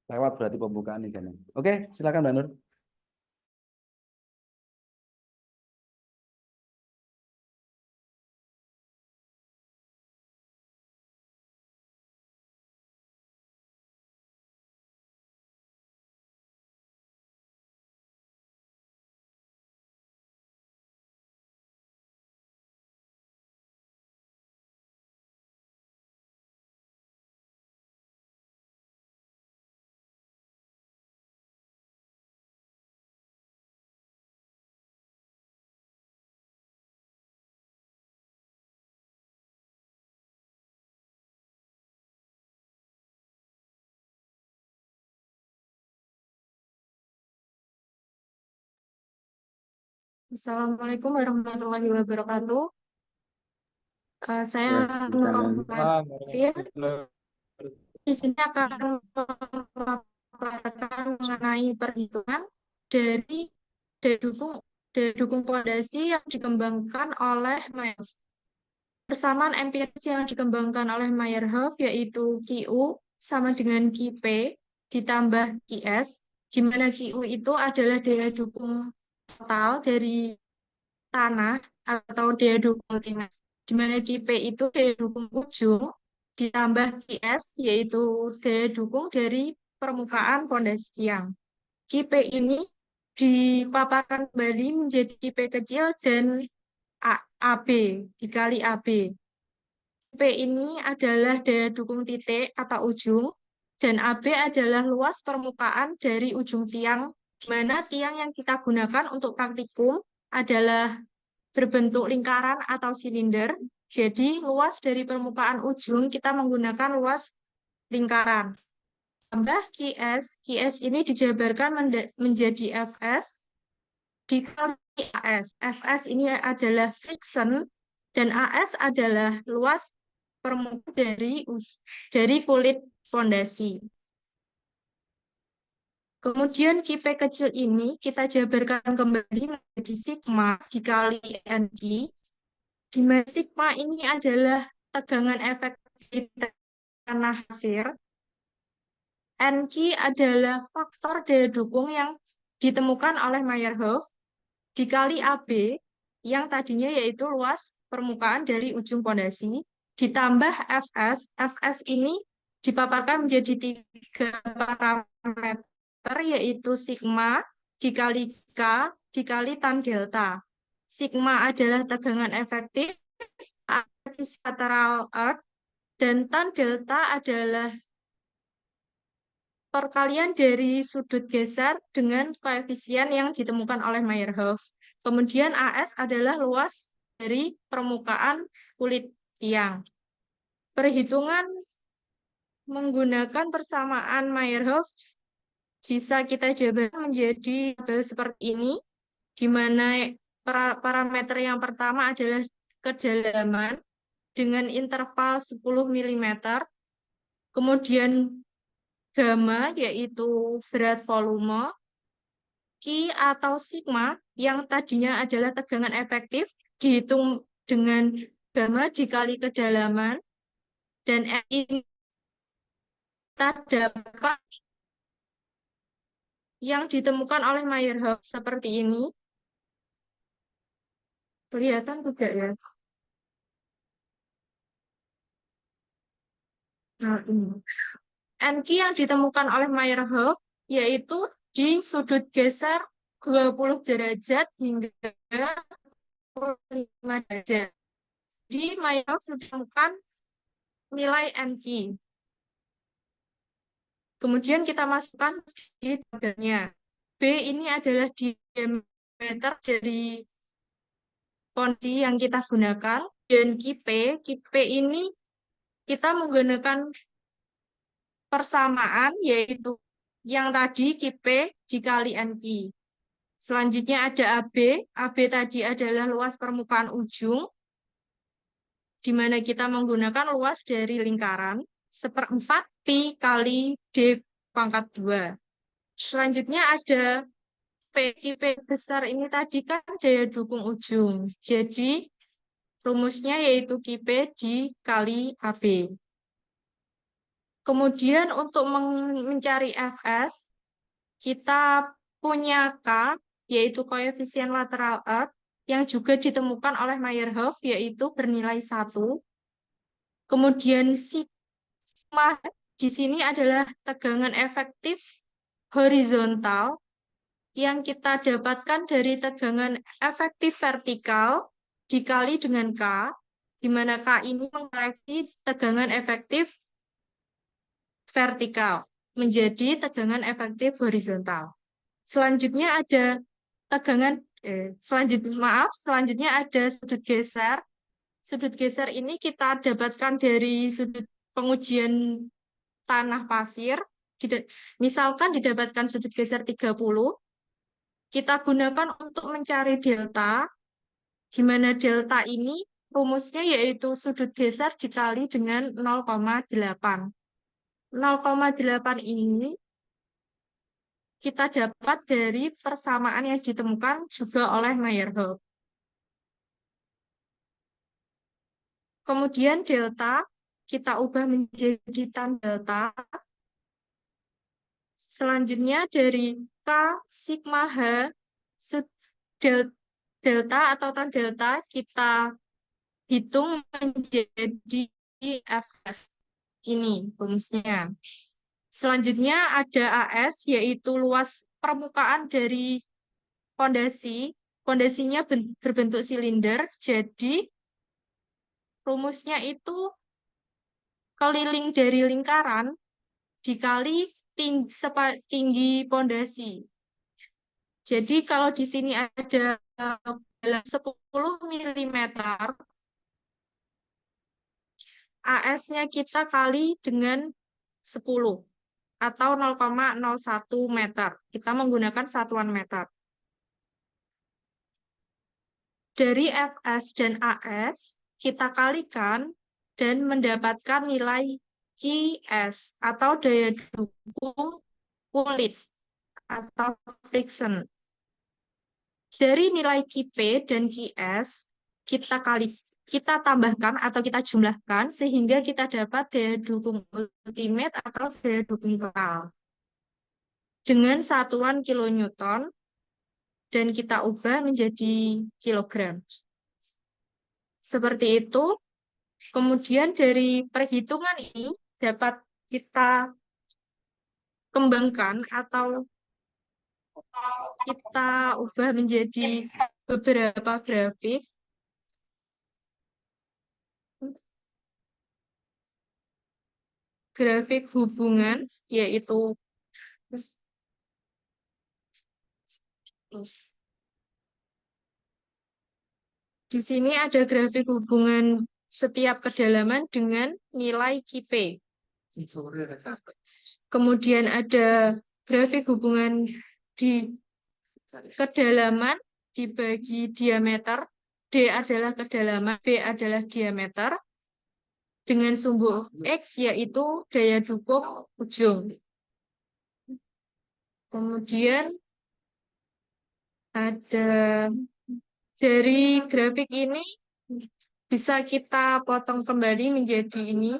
Lewat berarti pembukaan nih kan. Oke, silakan Mbak Nur. Assalamualaikum warahmatullahi wabarakatuh. Saya Nurul Waalaikumsalam Fir. warahmatullahi Di sini akan memaparkan mengenai perhitungan dari daya dukung pondasi yang dikembangkan oleh Meyerhof. Persamaan empiris yang dikembangkan oleh Meyerhof yaitu QU sama dengan QP ditambah QS, di mana QU itu adalah daya dukung total dari tanah atau daya dukung tanah, di mana Kp itu daya dukung ujung ditambah Ks yaitu daya dukung dari permukaan pondasi tiang. Kp ini dipaparkan kembali menjadi Kp kecil dan AB dikali AB. P ini adalah daya dukung titik atau ujung, dan AB adalah luas permukaan dari ujung tiang, di mana tiang yang kita gunakan untuk praktikum adalah berbentuk lingkaran atau silinder. Jadi, luas dari permukaan ujung kita menggunakan luas lingkaran. Tambah QS, QS ini dijabarkan menjadi Fs dikali AS. Fs ini adalah friction dan AS adalah luas permukaan dari kulit fondasi. Kemudian Kp kecil ini kita jabarkan kembali menjadi sigma dikali Nq, di mana sigma ini adalah tegangan efektif tanah pasir. Nq adalah faktor daya dukung yang ditemukan oleh Meyerhof dikali AB yang tadinya yaitu luas permukaan dari ujung pondasi ditambah Fs. Fs ini dipaparkan menjadi 3 parameter yaitu sigma dikali K dikali tan delta. Sigma adalah tegangan efektif lateral earth dan tan delta adalah perkalian dari sudut geser dengan koefisien yang ditemukan oleh Meyerhof. Kemudian AS adalah luas dari permukaan kulit tiang. Perhitungan menggunakan persamaan Meyerhof bisa kita jabarkan menjadi tabel seperti ini, di mana parameter yang pertama adalah kedalaman dengan interval 10 mm, kemudian gamma yaitu berat volume, Q atau sigma yang tadinya adalah tegangan efektif dihitung dengan gamma dikali kedalaman, dan F ini kita dapat yang ditemukan oleh Meyerhof seperti ini. Kelihatan tidak ya? Nah, ini. Nq yang ditemukan oleh Meyerhof yaitu di sudut geser 20 derajat hingga 45 derajat. Di Meyerhof sudah ditemukan nilai Nq. Kemudian kita masukkan di tabelnya. B ini adalah diameter dari ponsi yang kita gunakan, dan Kp ini kita menggunakan persamaan yaitu yang tadi Kp dikali Nq. Selanjutnya ada AB. AB tadi adalah luas permukaan ujung, di mana kita menggunakan luas dari lingkaran seperempat pi kali D pangkat 2. Selanjutnya ada P besar ini tadi kan daya dukung ujung. Jadi rumusnya yaitu Kp dikali AB. Kemudian untuk mencari Fs, kita punya K, yaitu koefisien lateral earth, yang juga ditemukan oleh Meyerhof, yaitu bernilai 1. Kemudian sigma di sini adalah tegangan efektif horizontal yang kita dapatkan dari tegangan efektif vertikal dikali dengan K, di mana K ini mengoreksi tegangan efektif vertikal menjadi tegangan efektif horizontal. Selanjutnya ada selanjutnya ada sudut geser. Sudut geser ini kita dapatkan dari sudut pengujian tanah pasir. Misalkan didapatkan sudut geser 30, kita gunakan untuk mencari delta, di mana delta ini rumusnya yaitu sudut geser dikali dengan 0,8. 0,8 ini kita dapat dari persamaan yang ditemukan juga oleh Meyerhof. Kemudian delta kita ubah menjadi tan delta. Selanjutnya dari K sigma H delta atau tan delta kita hitung menjadi Fs. Ini rumusnya. Selanjutnya ada AS, yaitu luas permukaan dari pondasi. Pondasinya berbentuk silinder, jadi rumusnya itu keliling dari lingkaran dikali tinggi pondasi. Jadi kalau di sini ada 10 mm, AS-nya kita kali dengan 10 atau 0,01 meter. Kita menggunakan satuan meter. Dari Fs dan As, kita kalikan dan mendapatkan nilai Qs atau daya dukung kulit atau friction. Dari nilai Qp dan Qs, kita tambahkan atau kita jumlahkan sehingga kita dapat daya dukung ultimate atau daya dukung total dengan satuan kilonewton dan kita ubah menjadi kilogram. Seperti itu. Kemudian dari perhitungan ini dapat kita kembangkan atau kita ubah menjadi beberapa grafik. Grafik hubungan, yaitu di sini ada grafik hubungan setiap kedalaman dengan nilai Qp. Kemudian ada grafik hubungan di kedalaman dibagi diameter. D adalah kedalaman, B adalah diameter. Dengan sumbu X yaitu daya dukung ujung. Kemudian ada dari grafik ini bisa kita potong kembali menjadi ini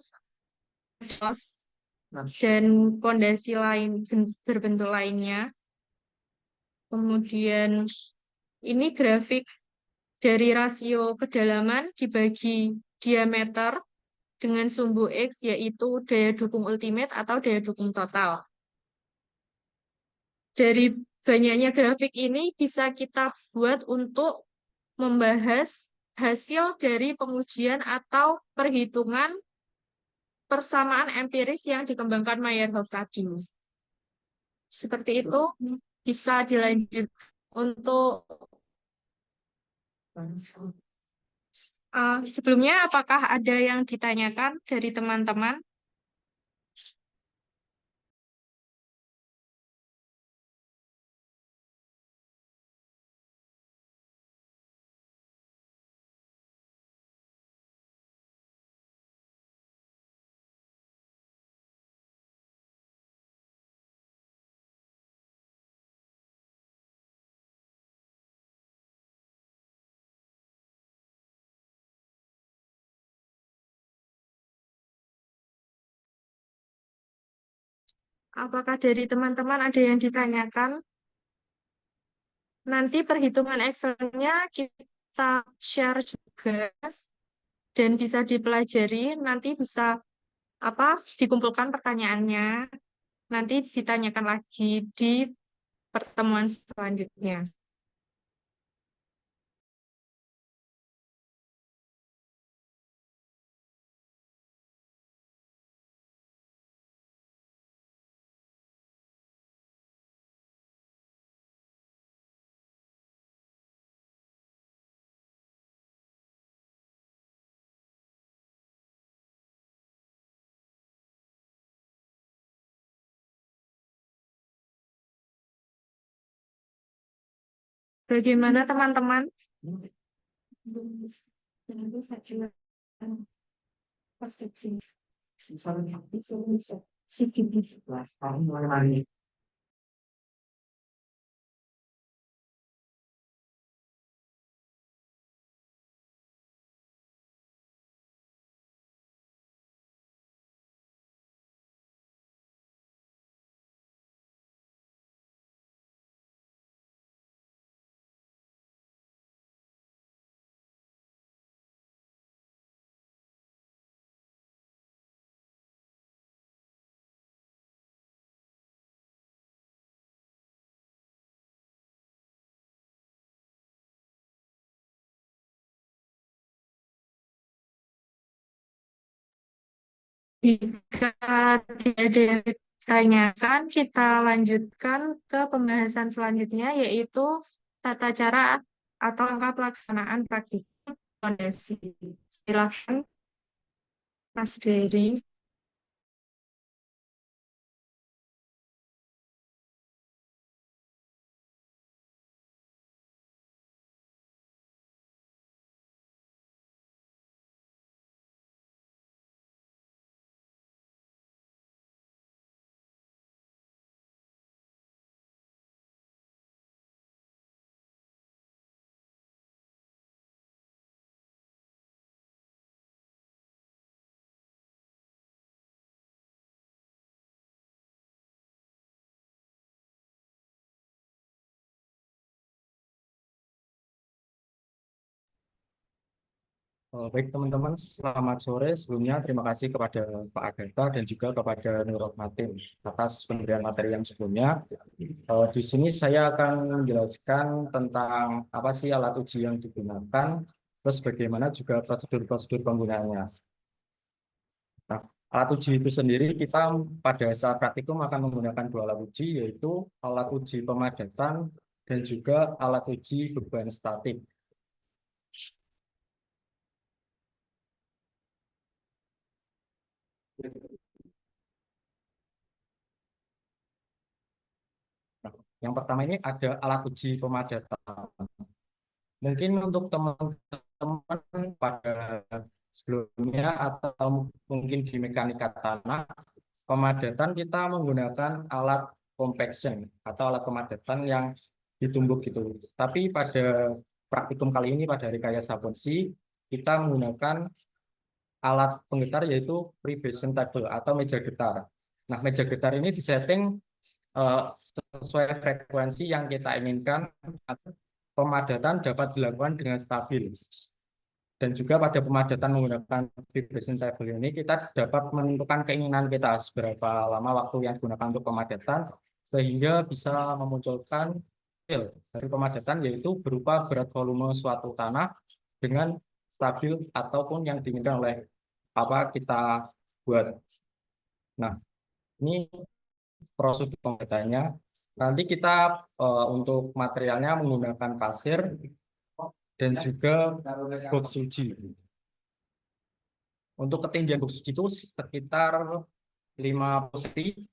dan pondasi lain berbentuk lainnya. Kemudian ini grafik dari rasio kedalaman dibagi diameter dengan sumbu X yaitu daya dukung ultimate atau daya dukung total. Dari banyaknya grafik ini bisa kita buat untuk membahas hasil dari pengujian atau perhitungan persamaan empiris yang dikembangkan Meyerhof tadi. Seperti itu bisa dilanjut untuk sebelumnya apakah ada yang ditanyakan dari teman-teman? Apakah dari teman-teman ada yang ditanyakan? Nanti perhitungan Excel-nya kita share juga dan bisa dipelajari. Nanti bisa dikumpulkan pertanyaannya. Nanti ditanyakan lagi di pertemuan selanjutnya. Bagaimana teman-teman? Jika tidak ada yang ditanyakan, kita lanjutkan ke pembahasan selanjutnya, yaitu tata cara atau angka pelaksanaan praktikum fondasi. Silakan, Mas Dery. Baik teman-teman, selamat sore. Sebelumnya terima kasih kepada Pak Agatha dan juga kepada Nurul Matin atas pemberian materi yang sebelumnya. Di sini saya akan menjelaskan tentang apa sih alat uji yang digunakan, terus bagaimana juga prosedur-prosedur penggunaannya. Nah, alat uji itu sendiri kita pada saat praktikum akan menggunakan dua alat uji, yaitu alat uji pemadatan dan juga alat uji beban statik. Nah, yang pertama ini ada alat uji pemadatan. Mungkin untuk teman-teman pada sebelumnya atau mungkin di mekanika tanah, pemadatan kita menggunakan alat compaction atau alat pemadatan yang ditumbuk gitu. Tapi pada praktikum kali ini pada rekayasa ponsi kita menggunakan alat penggetar yaitu prebasen table atau meja getar. Nah, meja getar ini disetting sesuai frekuensi yang kita inginkan, pemadatan dapat dilakukan dengan stabil. Dan juga pada pemadatan menggunakan vibration table ini, kita dapat menentukan keinginan kita seberapa lama waktu yang digunakan untuk pemadatan, sehingga bisa memunculkan hasil dari pemadatan, yaitu berupa berat volume suatu tanah dengan stabil ataupun yang diinginkan oleh apa kita buat. Nah, ini prosedur pemadatannya. Nanti kita untuk materialnya menggunakan pasir dan juga box uji. Untuk ketinggian box uji itu sekitar 50 cm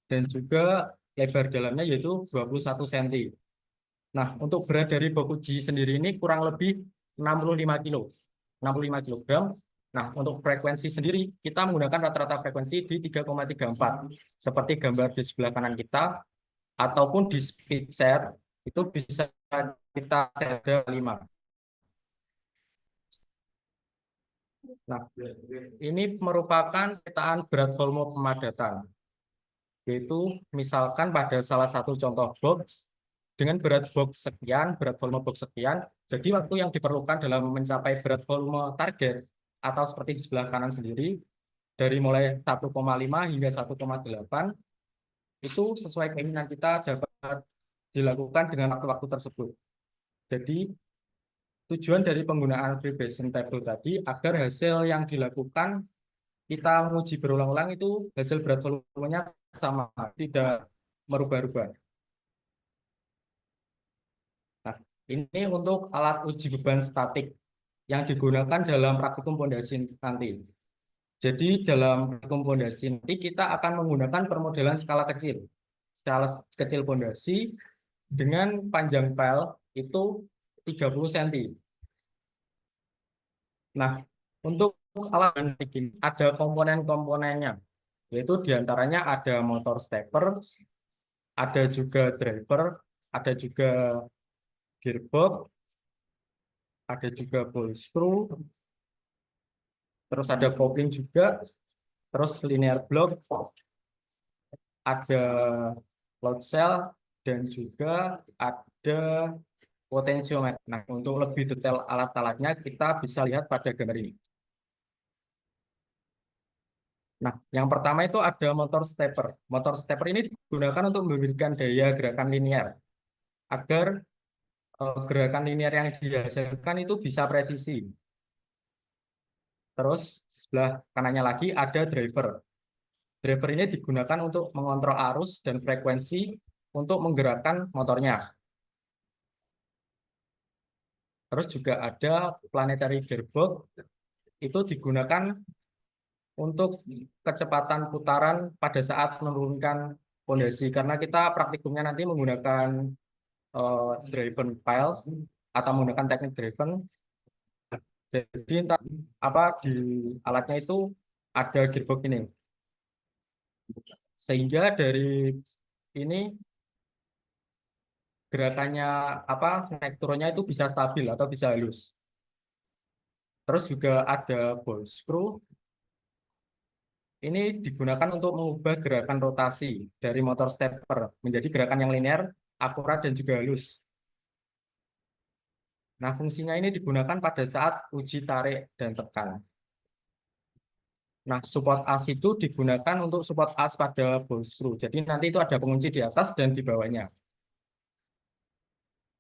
dan juga lebar dalamnya yaitu 21 cm. Nah, untuk berat dari box uji sendiri ini kurang lebih 65 kg. 65 kg. Nah, untuk frekuensi sendiri kita menggunakan rata-rata frekuensi di 3,34 seperti gambar di sebelah kanan kita, ataupun di speed set itu bisa kita set 5. Nah, ini merupakan petaan berat volume pemadatan. Yaitu misalkan pada salah satu contoh box dengan berat box sekian, berat volume box sekian, jadi waktu yang diperlukan dalam mencapai berat volume target atau seperti di sebelah kanan sendiri dari mulai 1,5 hingga 1,8 itu sesuai keinginan kita dapat dilakukan dengan waktu-waktu tersebut. Jadi tujuan dari penggunaan abbreviation table tadi agar hasil yang dilakukan kita menguji berulang-ulang itu hasil berat volumenya sama, tidak merubah-rubah. Nah, ini untuk alat uji beban statik yang digunakan dalam praktikum pondasi nanti. Jadi dalam praktikum pondasi nanti kita akan menggunakan permodelan skala kecil pondasi dengan panjang pel itu 30 cm. Nah, untuk alat ini ada komponen-komponennya, yaitu diantaranya ada motor stepper, ada juga driver, ada juga gearbox, ada juga ball screw, terus ada kopling juga, terus linear block, ada load cell, dan juga ada potentiometer. Nah, untuk lebih detail alat-alatnya kita bisa lihat pada gambar ini. Nah, yang pertama itu ada motor stepper. Motor stepper ini digunakan untuk memberikan daya gerakan linear agar gerakan linear yang dihasilkan itu bisa presisi. Terus sebelah kanannya lagi ada driver. Driver ini digunakan untuk mengontrol arus dan frekuensi untuk menggerakkan motornya. Terus juga ada planetary gearbox, itu digunakan untuk kecepatan putaran pada saat menurunkan pondasi. Karena kita praktikumnya nanti menggunakan driven pile atau menggunakan teknik driven. Jadi entah apa di alatnya itu ada gearbox ini. Sehingga dari ini gerakannya apa naik turunnya itu bisa stabil atau bisa halus. Terus juga ada ball screw. Ini digunakan untuk mengubah gerakan rotasi dari motor stepper menjadi gerakan yang linear, akurat dan juga halus. Nah, fungsinya ini digunakan pada saat uji tarik dan tekan. Nah, support as itu digunakan untuk support as pada ball screw. Jadi nanti itu ada pengunci di atas dan di bawahnya.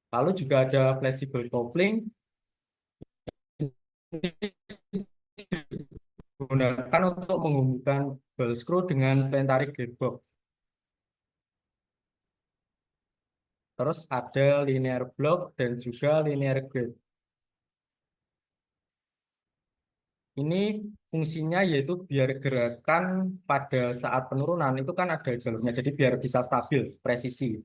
Lalu juga ada flexible coupling. Digunakan untuk menghubungkan ball screw dengan planetary gearbox. Terus ada linear block dan juga linear gate. Ini fungsinya yaitu biar gerakan pada saat penurunan itu kan ada jalurnya, jadi biar bisa stabil, presisi.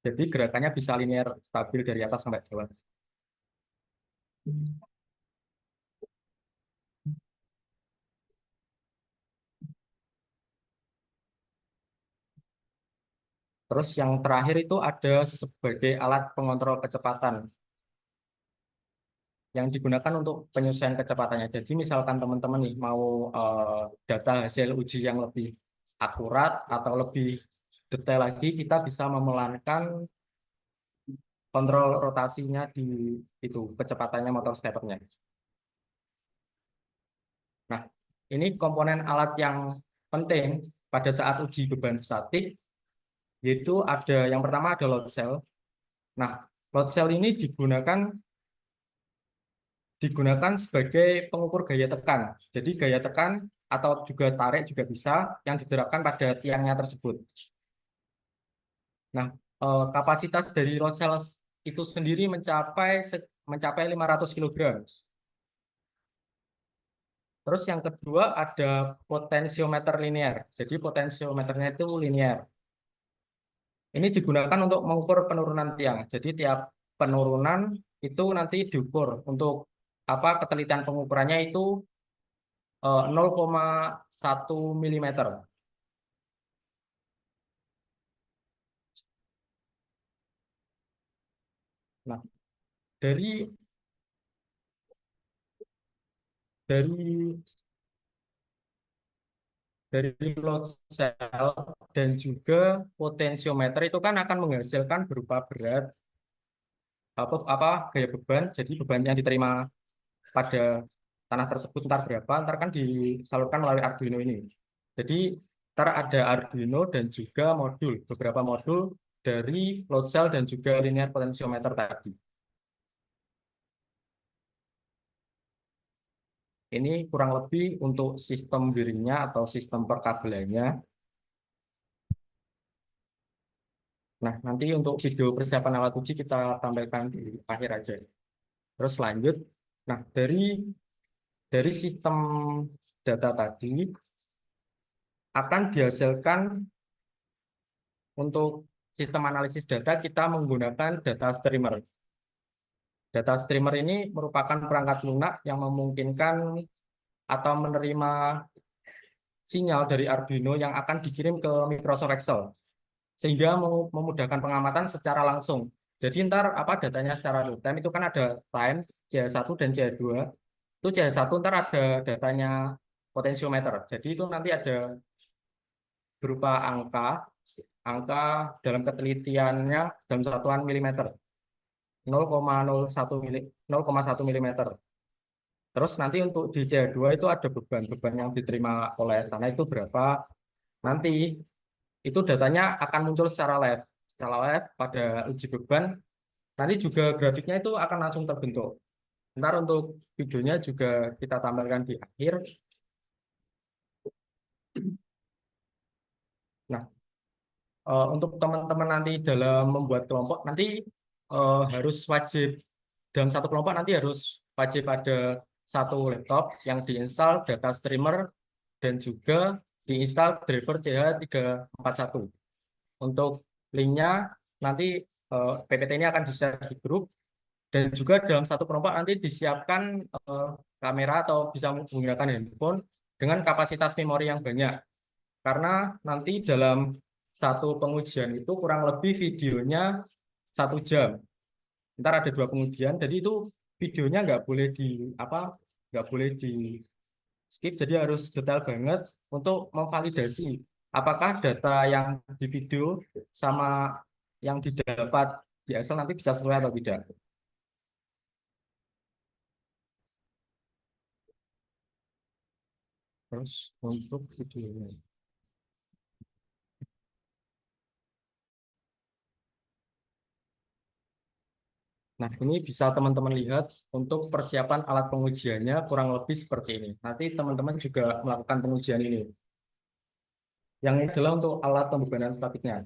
Jadi gerakannya bisa linear, stabil dari atas sampai bawah. Terus yang terakhir itu ada sebagai alat pengontrol kecepatan yang digunakan untuk penyesuaian kecepatannya. Jadi misalkan teman-teman nih mau data hasil uji yang lebih akurat atau lebih detail lagi, kita bisa memelankan kontrol rotasinya di itu kecepatannya motor steppernya. Nah, ini komponen alat yang penting pada saat uji beban statik, yaitu ada yang pertama ada load cell. Nah, load cell ini digunakan sebagai pengukur gaya tekan. Jadi gaya tekan atau juga tarik juga bisa yang diterapkan pada tiangnya tersebut. Nah, kapasitas dari load cell itu sendiri mencapai 500 kg. Terus yang kedua ada potensiometer linear. Jadi potensiometernya itu linear. Ini digunakan untuk mengukur penurunan tiang. Jadi tiap penurunan itu nanti diukur untuk apa ketelitian pengukurannya itu 0,1 mm. Nah, dari dari dari load cell dan juga potensiometer itu kan akan menghasilkan berupa berat apa gaya beban. Jadi beban yang diterima pada tanah tersebut ntar berapa, ntar kan disalurkan melalui Arduino ini. Jadi ntar ada Arduino dan juga beberapa modul dari load cell dan juga linear potentiometer tadi. Ini kurang lebih untuk sistem wiringnya atau sistem perkabelannya. Nah, nanti untuk video persiapan alat uji kita tampilkan di akhir aja. Terus lanjut. Nah, dari sistem data tadi akan dihasilkan untuk sistem analisis data kita menggunakan data streamer. Data streamer ini merupakan perangkat lunak yang memungkinkan atau menerima sinyal dari Arduino yang akan dikirim ke Microsoft Excel sehingga memudahkan pengamatan secara langsung. Jadi ntar apa datanya secara real time itu kan ada time CH1 dan CH2. Itu CH1 ntar ada datanya potensiometer. Jadi itu nanti ada berupa angka dalam ketelitiannya dalam satuan milimeter 0,1 milimeter. Terus nanti untuk di CH2 itu ada beban yang diterima oleh tanah itu berapa. Nanti itu datanya akan muncul secara live pada uji beban. Nanti juga grafiknya itu akan langsung terbentuk. Ntar untuk videonya juga kita tampilkan di akhir. Nah, untuk teman-teman nanti dalam membuat kelompok, nanti harus wajib dalam satu kelompok nanti harus wajib ada satu laptop yang diinstal data streamer dan juga diinstal driver CH341. Untuk linknya nanti PPT ini akan di-share di grup dan juga dalam satu kelompok nanti disiapkan kamera atau bisa menggunakan handphone dengan kapasitas memori yang banyak. Karena nanti dalam satu pengujian itu kurang lebih videonya 1 jam. Ntar ada 2 pengujian, jadi itu videonya nggak boleh di skip, jadi harus detail banget untuk memvalidasi apakah data yang di video sama yang didapat di Excel nanti bisa sesuai atau tidak. Terus untuk videonya. Nah, ini bisa teman-teman lihat untuk persiapan alat pengujiannya kurang lebih seperti ini. Nanti teman-teman juga melakukan pengujian ini. Yang ini adalah untuk alat pembebanan statiknya.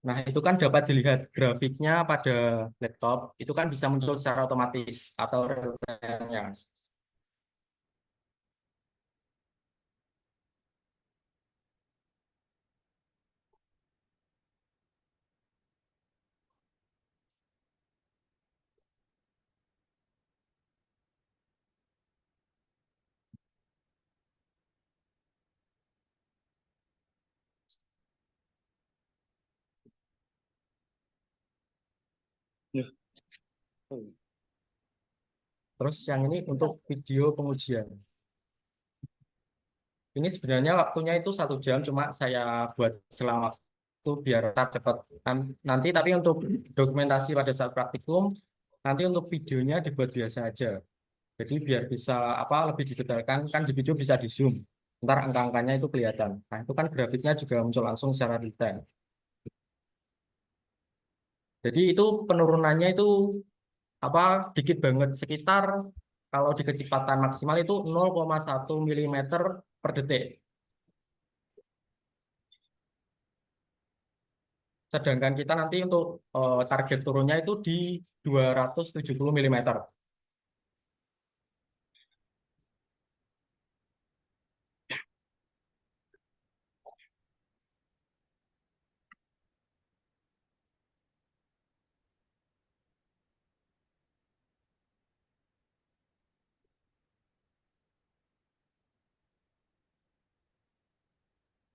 Nah, itu kan dapat dilihat grafiknya pada laptop, itu kan bisa muncul secara otomatis atau real time-nya. Ya. Terus yang ini untuk video pengujian. Ini sebenarnya waktunya itu 1 jam, cuma saya buat selama waktu biar tetap cepat. Nanti tapi untuk dokumentasi pada saat praktikum, nanti untuk videonya dibuat biasa aja. Jadi biar bisa lebih didetailkan, kan di video bisa di zoom. Ntar angka-angkanya itu kelihatan. Nah itu kan grafiknya juga muncul langsung secara detail. Jadi itu penurunannya itu dikit banget, sekitar kalau di kecepatan maksimal itu 0,1 milimeter per detik. Sedangkan kita nanti untuk target turunnya itu di 270 milimeter.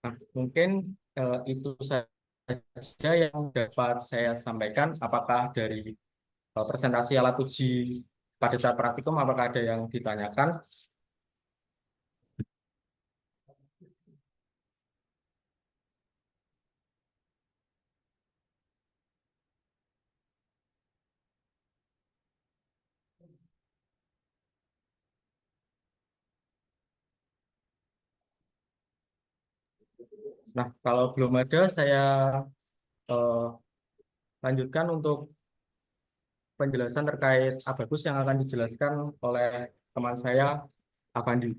Nah, mungkin itu saja yang dapat saya sampaikan. Apakah dari presentasi alat uji pada saat praktikum, apakah ada yang ditanyakan? Nah, kalau belum ada, saya eh, lanjutkan untuk penjelasan terkait Abacus yang akan dijelaskan oleh teman saya, Avandi.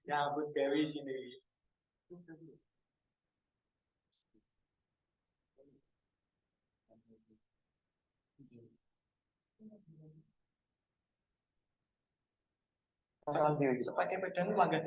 Nyambut Dewi sini. Orang Dewi bisa pakai pedang magat.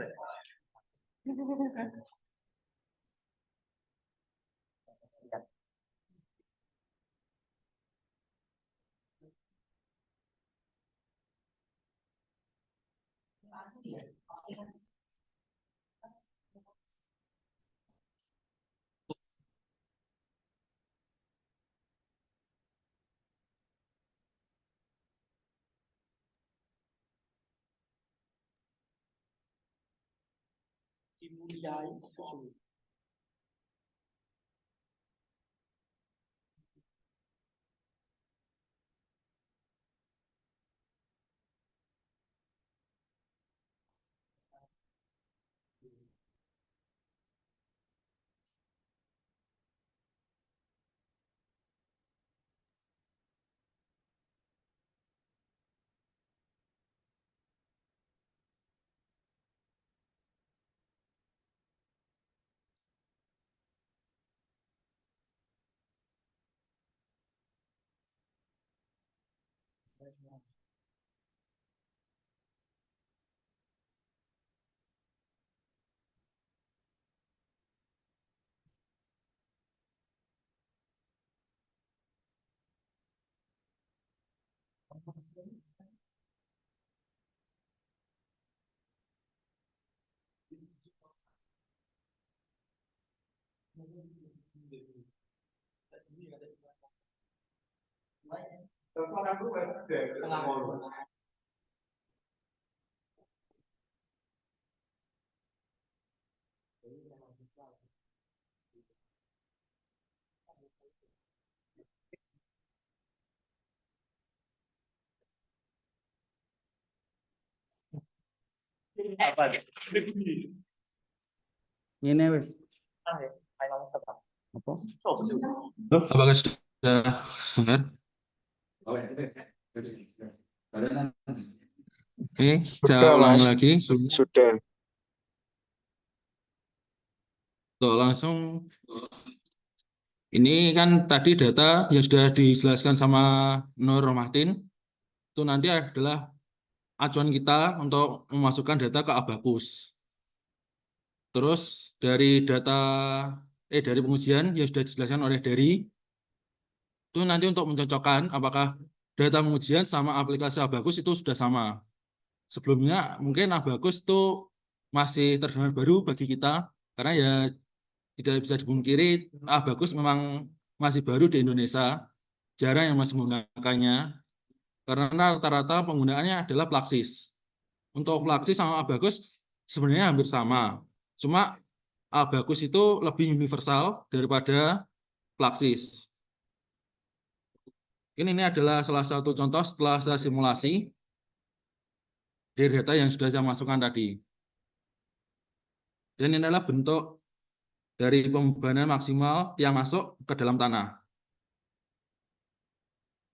Dimuliai. Apa? Ini wis. Apa? Apakah sudah dengar? Oke, saya ulangi lagi. Sudah. Untuk langsung, ini kan tadi data yang sudah dijelaskan sama Nur Rohmatin, itu nanti adalah acuan kita untuk memasukkan data ke Abacus. Terus dari dari pengujian yang sudah dijelaskan oleh Dery, itu nanti untuk mencocokkan apakah data pengujian sama aplikasi Abacus itu sudah sama. Sebelumnya mungkin Abacus itu masih terdengar baru bagi kita, karena ya tidak bisa dipungkiri Abacus memang masih baru di Indonesia, jarang yang masih menggunakannya, karena rata-rata penggunaannya adalah Plaxis. Untuk Plaxis sama Abacus sebenarnya hampir sama, cuma Abacus itu lebih universal daripada Plaxis. Ini adalah salah satu contoh setelah saya simulasi dari data yang sudah saya masukkan tadi. Dan ini adalah bentuk dari pembebanan maksimal yang masuk ke dalam tanah.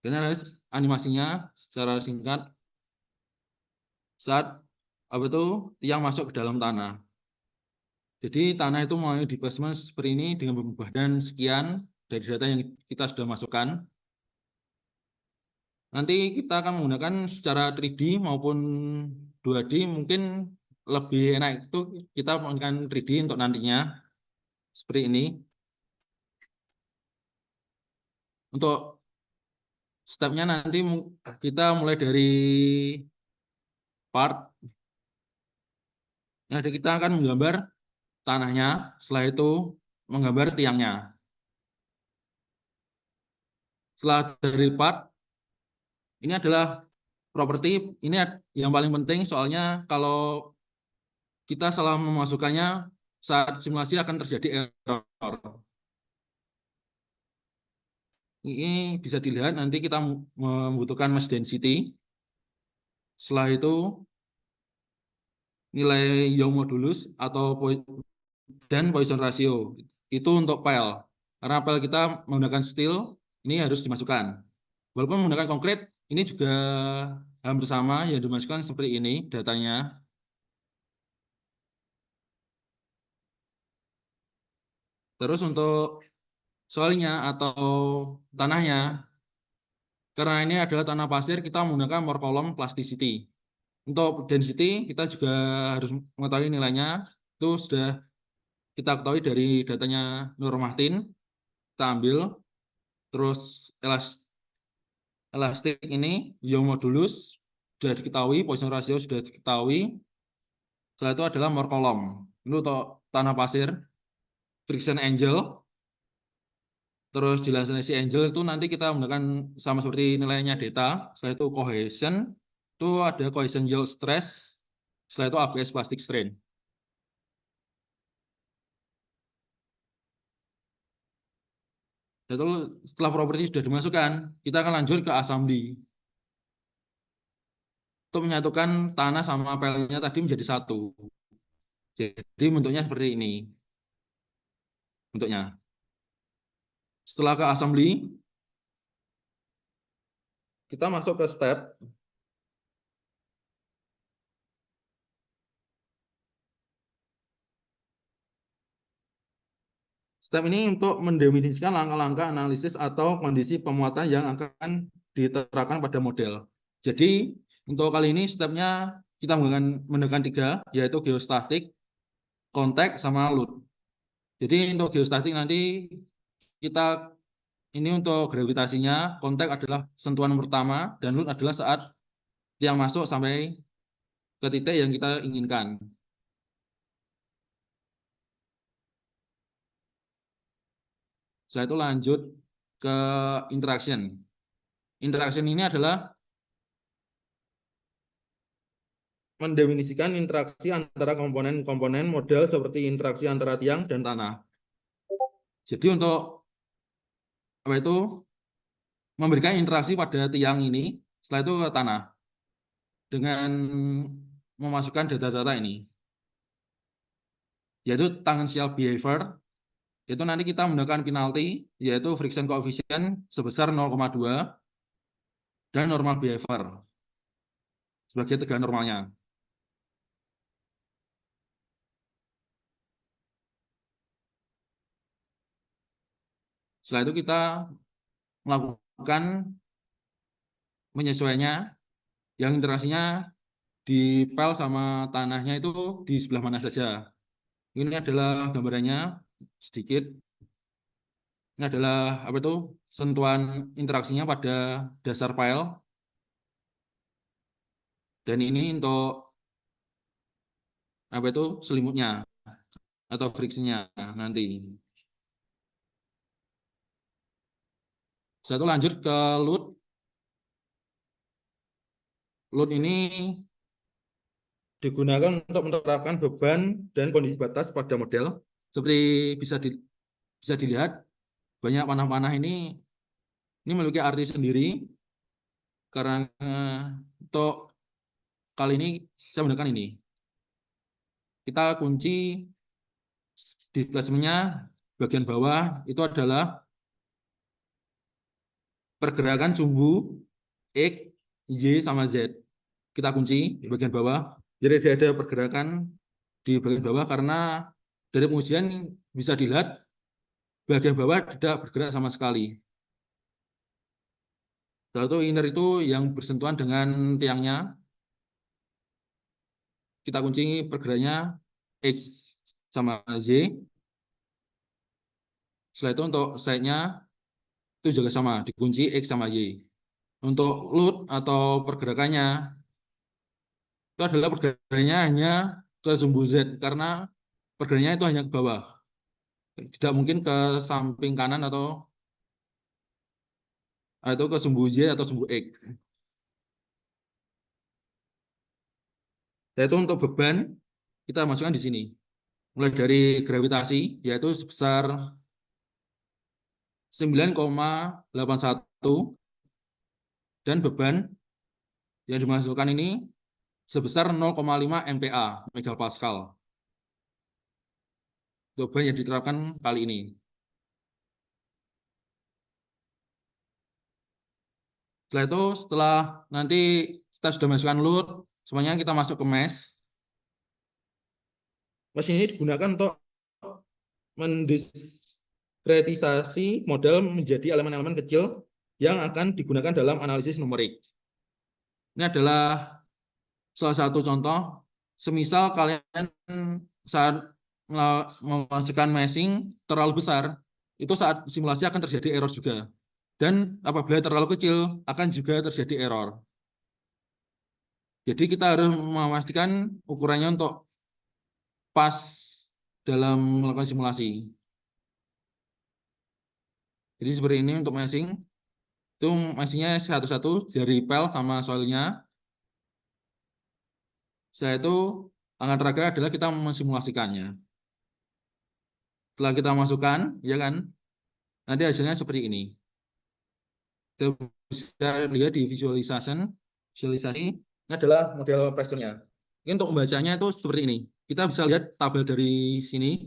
Dan adalah animasinya secara singkat saat tiang masuk ke dalam tanah. Jadi tanah itu mau di basement seperti ini dengan pembebanan sekian dari data yang kita sudah masukkan. Nanti kita akan menggunakan secara 3D maupun 2D, mungkin lebih enak itu kita menggunakan 3D untuk nantinya. Seperti ini. Untuk stepnya nanti kita mulai dari part. Nah, kita akan menggambar tanahnya, setelah itu menggambar tiangnya. Setelah dari part, ini adalah properti, ini yang paling penting soalnya kalau kita salah memasukkannya saat simulasi akan terjadi error. Ini bisa dilihat nanti kita membutuhkan mass density. Setelah itu nilai Young modulus dan Poisson ratio itu untuk PL. Karena PL kita menggunakan steel, ini harus dimasukkan. Walaupun menggunakan konkret, ini juga hampir sama yang dimasukkan seperti ini datanya. Terus untuk soalnya atau tanahnya, karena ini adalah tanah pasir, kita menggunakan more column plasticity. Untuk density, kita juga harus mengetahui nilainya. Itu sudah kita ketahui dari datanya Nur Rohmatin. Kita ambil. Terus elastik ini, Young modulus, sudah diketahui, Poisson ratio sudah diketahui. Setelah itu adalah more column. Ini untuk tanah pasir. Friction angle. Terus dilansasi angle itu nanti kita menggunakan sama seperti nilainya data. Setelah itu cohesion, itu ada cohesion yield stress. Setelah itu ABS plastic strain. Itu setelah properti sudah dimasukkan, kita akan lanjut ke assembly. Untuk menyatukan tanah sama pelnya tadi menjadi satu. Jadi bentuknya seperti ini. Bentuknya. Setelah ke assembly, kita masuk ke step. Step ini untuk mendefinisikan langkah-langkah analisis atau kondisi pemuatan yang akan diterapkan pada model. Jadi, untuk kali ini stepnya kita menggunakan 3, yaitu geostatik, kontak, sama load. Jadi, untuk geostatik nanti kita ini untuk gravitasinya, kontak adalah sentuhan pertama, dan load adalah saat tiang masuk sampai ke titik yang kita inginkan. Setelah itu lanjut ke interaction. Interaction ini adalah mendefinisikan interaksi antara komponen-komponen model seperti interaksi antara tiang dan tanah. Jadi untuk apa itu memberikan interaksi pada tiang ini, setelah itu ke tanah dengan memasukkan data-data ini, yaitu tangential behavior. Itu nanti kita menggunakan penalti, yaitu friction coefficient sebesar 0,2 dan normal behavior sebagai tegangan normalnya. Setelah itu kita melakukan menyesuainya, yang interaksinya di pel sama tanahnya itu di sebelah mana saja. Ini adalah gambarannya sedikit. Ini adalah apa itu sentuhan interaksinya pada dasar pel. Dan ini untuk apa itu selimutnya atau friksinya nanti. Satu lanjut ke load. Load ini digunakan untuk menerapkan beban dan kondisi batas pada model. Seperti bisa dilihat, banyak panah-panah ini memiliki arti sendiri. Karena untuk kali ini saya menggunakan ini. Kita kunci displacement-nya bagian bawah itu adalah pergerakan sumbu X, Y, sama Z. Kita kunci di bagian bawah. Jadi tidak ada pergerakan di bagian bawah karena dari pengujian bisa dilihat bagian bawah tidak bergerak sama sekali. Lalu itu inner itu yang bersentuhan dengan tiangnya. Kita kunci pergerakannya X sama Z. Setelah itu untuk side-nya itu juga sama, dikunci X sama Y. Untuk load atau pergerakannya, itu adalah pergerakannya hanya ke sumbu Z, karena pergerakannya itu hanya ke bawah. Tidak mungkin ke samping kanan atau ke sumbu Y atau sumbu X. Yaitu untuk beban, kita masukkan di sini. Mulai dari gravitasi, yaitu sebesar 9,81 dan beban yang dimasukkan ini sebesar 0,5 MPa, megapascal. Beban yang diterapkan kali ini. Setelah itu, setelah nanti kita sudah masukkan load, semuanya kita masuk ke mesh. Mesh ini digunakan untuk mendiskretisasi model menjadi elemen-elemen kecil yang akan digunakan dalam analisis numerik. Ini adalah salah satu contoh. Semisal kalian saat memasukkan meshing terlalu besar, itu saat simulasi akan terjadi error juga. Dan apabila terlalu kecil, akan juga terjadi error. Jadi kita harus memastikan ukurannya untuk pas dalam melakukan simulasi. Jadi seperti ini untuk meshing. Itu meshingnya satu-satu dari pel sama soilnya. Setelah itu, langkah terakhir adalah kita mensimulasikannya. Setelah kita masukkan, ya kan, nanti hasilnya seperti ini. Kita bisa lihat di visualisasi ini adalah model pressure-nya. Ini untuk membacanya itu seperti ini. Kita bisa lihat tabel dari sini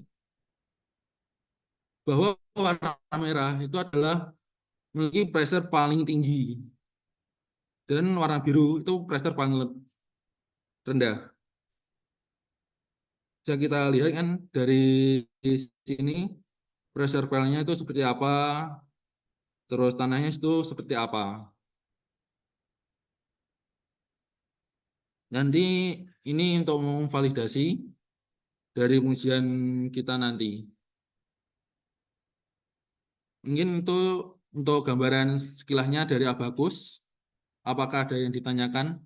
bahwa warna merah itu adalah memiliki pressure paling tinggi dan warna biru itu pressure paling rendah. Bisa kita lihat kan dari sini pressure pelnya itu seperti apa, terus tanahnya itu seperti apa. Nanti ini untuk memvalidasi dari pengujian kita nanti. Mungkin itu untuk gambaran sekilahnya dari Abaqus. Apakah ada yang ditanyakan?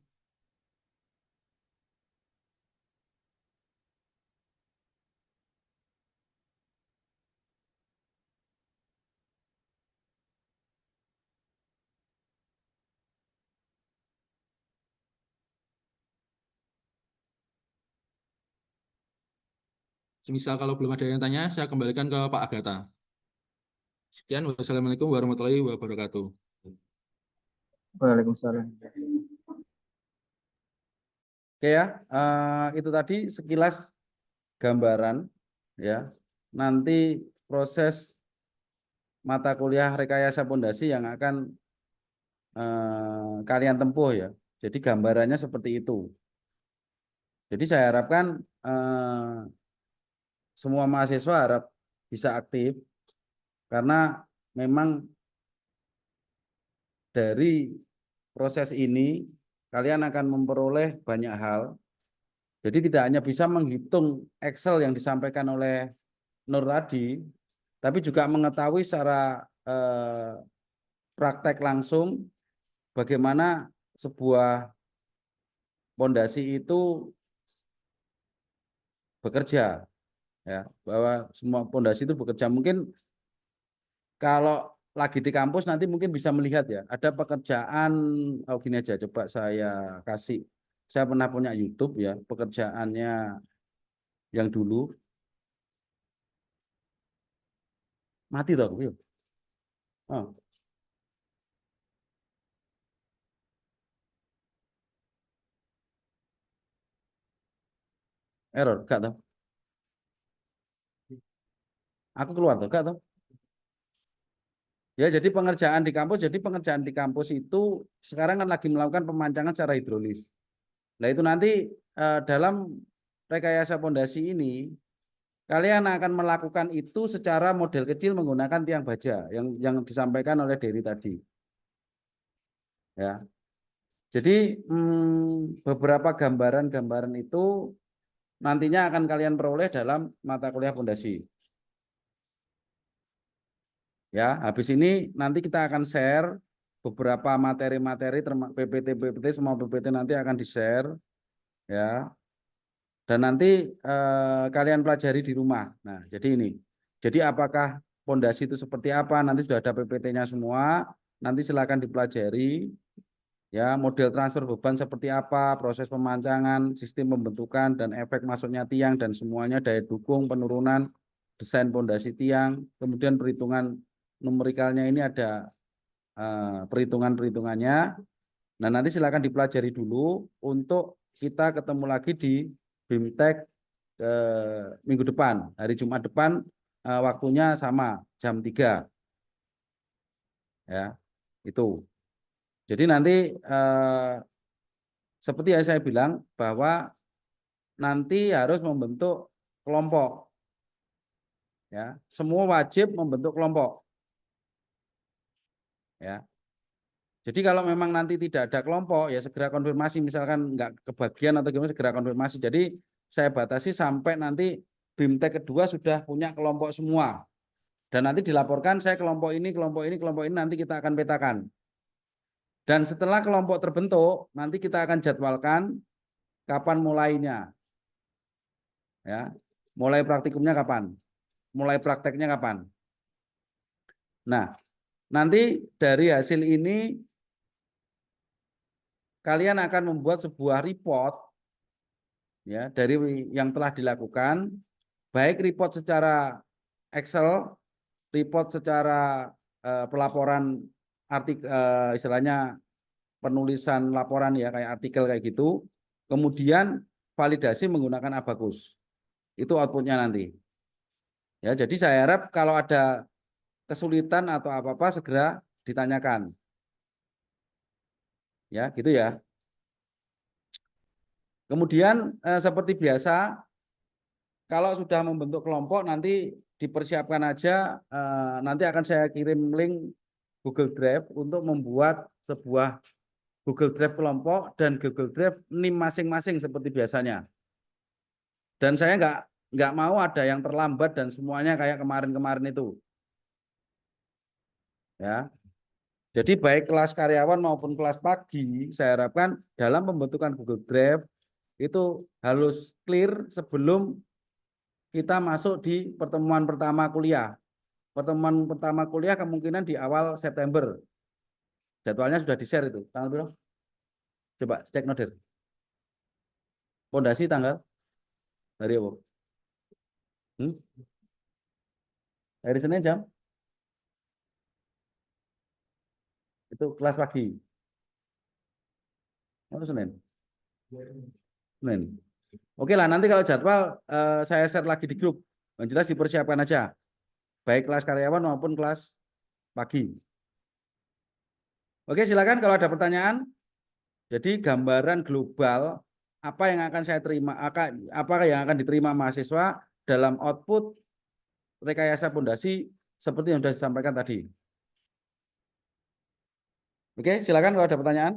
Semisal kalau belum ada yang tanya, saya kembalikan ke Pak Agatha. Sekian, wassalamualaikum warahmatullahi wabarakatuh. Waalaikumsalam. Oke ya, itu tadi sekilas gambaran ya. Nanti proses mata kuliah rekayasa pondasi yang akan kalian tempuh ya. Jadi gambarannya seperti itu. Jadi saya harapkan semua mahasiswa harap bisa aktif karena memang dari proses ini kalian akan memperoleh banyak hal. Jadi tidak hanya bisa menghitung Excel yang disampaikan oleh Nur tadi, tapi juga mengetahui secara praktek langsung bagaimana sebuah pondasi itu bekerja, ya, bahwa semua pondasi itu bekerja. Mungkin kalau lagi di kampus nanti mungkin bisa melihat ya, ada pekerjaan, oh gini aja, coba saya kasih, saya pernah punya YouTube ya, pekerjaannya yang dulu, mati toh, yuk. Oh. Error, enggak toh? Aku keluar toh, enggak toh? Ya, jadi pengerjaan di kampus itu sekarang kan lagi melakukan pemancangan secara hidrolis. Nah, itu nanti dalam rekayasa pondasi ini kalian akan melakukan itu secara model kecil menggunakan tiang baja yang disampaikan oleh Dery tadi. Ya. Jadi beberapa gambaran-gambaran itu nantinya akan kalian peroleh dalam mata kuliah pondasi. Ya, habis ini nanti kita akan share beberapa materi-materi PPT semua PPT nanti akan di-share ya. Dan nanti kalian pelajari di rumah. Nah, jadi ini. Jadi apakah pondasi itu seperti apa? Nanti sudah ada PPT-nya semua. Nanti silakan dipelajari. Ya, model transfer beban seperti apa, proses pemancangan, sistem pembentukan dan efek masuknya tiang dan semuanya, daya dukung, penurunan, desain pondasi tiang, kemudian perhitungan numerikalnya ini ada perhitungan-perhitungannya. Nah, nanti silakan dipelajari dulu untuk kita ketemu lagi di BIMTEK minggu depan, hari Jumat depan, waktunya sama jam 3. Ya, itu. Jadi nanti seperti yang saya bilang bahwa nanti harus membentuk kelompok. Ya, semua wajib membentuk kelompok. Ya. Jadi kalau memang nanti tidak ada kelompok, ya segera konfirmasi. Misalkan nggak kebagian atau gimana, segera konfirmasi. Jadi saya batasi sampai nanti BIMTEK kedua sudah punya kelompok semua. Dan nanti dilaporkan saya kelompok ini, kelompok ini, kelompok ini, nanti kita akan petakan. Dan setelah kelompok terbentuk, nanti kita akan jadwalkan kapan mulainya. Ya, mulai praktikumnya kapan? Mulai prakteknya kapan? Nah, nanti dari hasil ini kalian akan membuat sebuah report ya dari yang telah dilakukan, baik report secara Excel, report secara pelaporan istilahnya penulisan laporan ya kayak artikel kayak gitu, kemudian validasi menggunakan Abacus. Itu outputnya nanti. Ya, jadi saya harap kalau ada kesulitan atau apa-apa segera ditanyakan. Ya, gitu ya. Kemudian seperti biasa, kalau sudah membentuk kelompok nanti dipersiapkan aja, nanti akan saya kirim link Google Drive untuk membuat sebuah Google Drive kelompok dan Google Drive NIM masing-masing seperti biasanya. Dan saya nggak mau ada yang terlambat dan semuanya kayak kemarin-kemarin itu. Ya. Jadi baik kelas karyawan maupun kelas pagi, saya harapkan dalam pembentukan Google Drive itu harus clear sebelum kita masuk di pertemuan pertama kuliah. Pertemuan pertama kuliah kemungkinan di awal September. Jadwalnya sudah di-share itu. Tanggal berapa? Coba cek nodir. Pondasi tanggal hari apa? Hmm? Hari Senin jam? Itu kelas pagi. Oh, Senin. Senin. Oke lah, nanti kalau jadwal saya share lagi di grup. Yang jelas dipersiapkan aja. Baik kelas karyawan maupun kelas pagi. Oke, silakan kalau ada pertanyaan. Jadi gambaran global apa yang akan saya terima, apa yang akan diterima mahasiswa dalam output rekayasa pondasi seperti yang sudah disampaikan tadi. Oke, silakan kalau ada pertanyaan.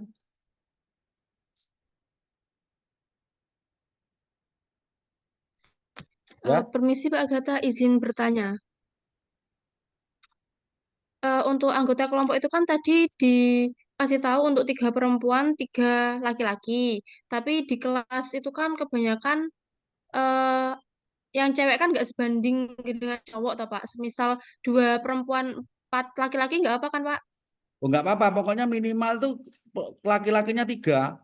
Ya. Permisi Pak Agatha, izin bertanya. Untuk anggota kelompok itu kan tadi dikasih tahu untuk 3 perempuan, 3 laki-laki. Tapi di kelas itu kan kebanyakan eh, yang cewek kan nggak sebanding dengan cowok, toh Pak. Semisal 2 perempuan, 4 laki-laki nggak apa kan Pak? Oh, nggak apa-apa, pokoknya minimal tuh laki-lakinya 3 Oh